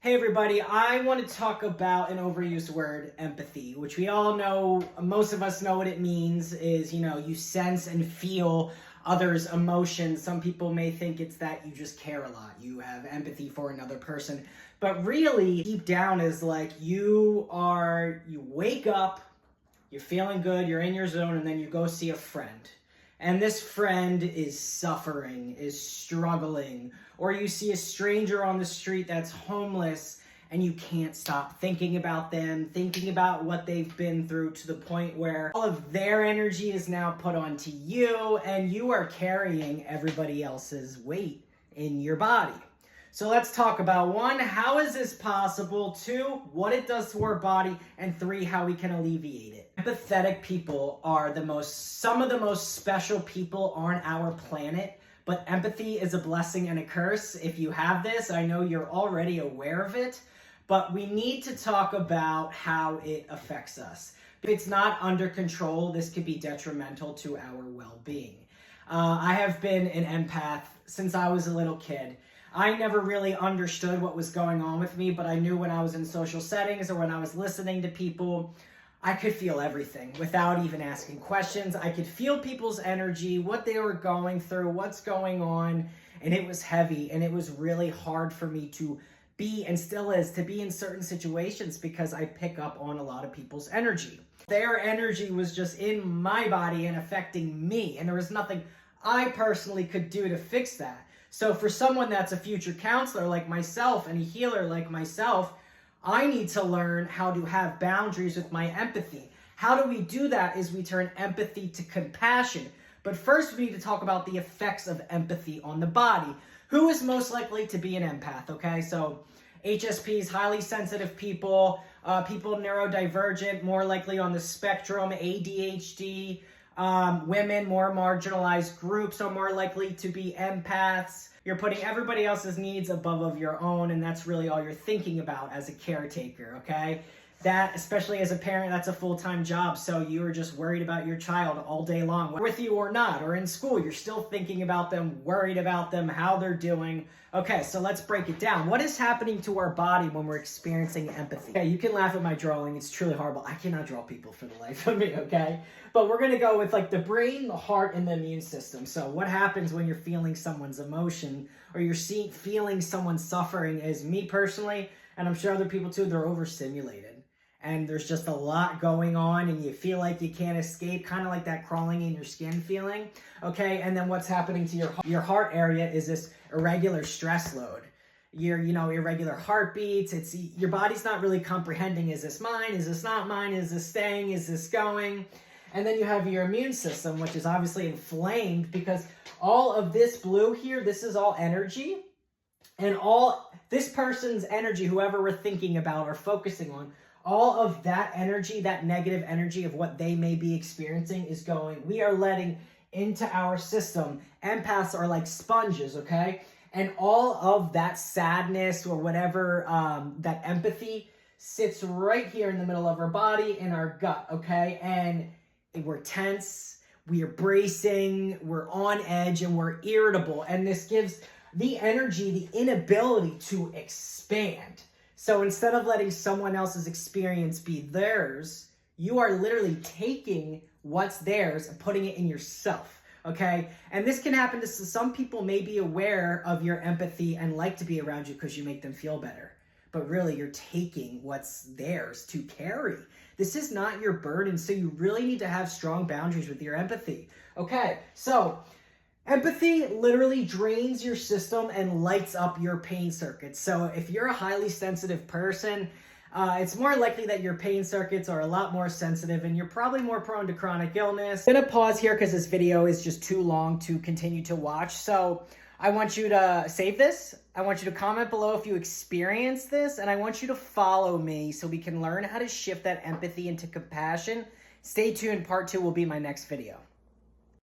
Hey everybody, I want to talk about an overused word, empathy, which we all know, most of us know what it means is, you sense and feel others' emotions. Some people may think it's that you just care a lot. You have empathy for another person. But really, deep down is like you wake up, you're feeling good, you're in your zone, and then you go see a friend. And this friend is suffering, is struggling, or you see a stranger on the street that's homeless and you can't stop thinking about them, thinking about what they've been through to the point where all of their energy is now put onto you and you are carrying everybody else's weight in your body. So let's talk about 1, how is this possible? 2, what it does to our body, and 3, how we can alleviate it. Empathetic people are some of the most special people on our planet, but empathy is a blessing and a curse. If you have this, I know you're already aware of it, but we need to talk about how it affects us. If it's not under control, this could be detrimental to our well-being. I have been an empath since I was a little kid. I never really understood what was going on with me, but I knew when I was in social settings or when I was listening to people, I could feel everything without even asking questions. I could feel people's energy, what they were going through, what's going on, and it was heavy, and it was really hard for me to be, and still is, to be in certain situations because I pick up on a lot of people's energy. Their energy was just in my body and affecting me, and there was nothing I personally could do to fix that. So for someone that's a future counselor like myself and a healer like myself, I need to learn how to have boundaries with my empathy. How do we do that is we turn empathy to compassion. But first we need to talk about the effects of empathy on the body. Who is most likely to be an empath, okay? So HSPs, highly sensitive people, people neurodivergent, more likely on the spectrum, ADHD, women, more marginalized groups are more likely to be empaths. You're putting everybody else's needs above your own, and that's really all you're thinking about as a caretaker, okay? That, especially as a parent, that's a full-time job, so you're just worried about your child all day long, with you or not, or in school, you're still thinking about them, worried about them, how they're doing. Okay, so let's break it down. What is happening to our body when we're experiencing empathy? Okay, you can laugh at my drawing, it's truly horrible. I cannot draw people for the life of me, okay? But we're gonna go with like the brain, the heart, and the immune system. So what happens when you're feeling someone's emotion, or you're feeling someone suffering is, me personally, and I'm sure other people too, they're overstimulated. And there's just a lot going on and you feel like you can't escape, kind of like that crawling in your skin feeling, okay? And then what's happening to your heart area is this irregular stress load. Your, irregular heartbeats, your body's not really comprehending, is this mine, is this not mine, is this staying, is this going? And then you have your immune system, which is obviously inflamed because all of this blue here, this is all energy. And all this person's energy, whoever we're thinking about or focusing on, all of that energy, that negative energy of what they may be experiencing is going, we are letting into our system. Empaths are like sponges, okay? And all of that sadness or whatever, that empathy sits right here in the middle of our body, in our gut, okay? And we're tense, we are bracing, we're on edge, and we're irritable. And this gives the energy, the inability to expand. So instead of letting someone else's experience be theirs, you are literally taking what's theirs and putting it in yourself, okay? And this can happen to some people may be aware of your empathy and like to be around you because you make them feel better. But really, you're taking what's theirs to carry. This is not your burden, so you really need to have strong boundaries with your empathy. Okay, so empathy literally drains your system and lights up your pain circuits. So if you're a highly sensitive person, it's more likely that your pain circuits are a lot more sensitive and you're probably more prone to chronic illness. I'm gonna pause here because this video is just too long to continue to watch. So I want you to save this. I want you to comment below if you experience this, and I want you to follow me so we can learn how to shift that empathy into compassion. Stay tuned, part 2 will be my next video.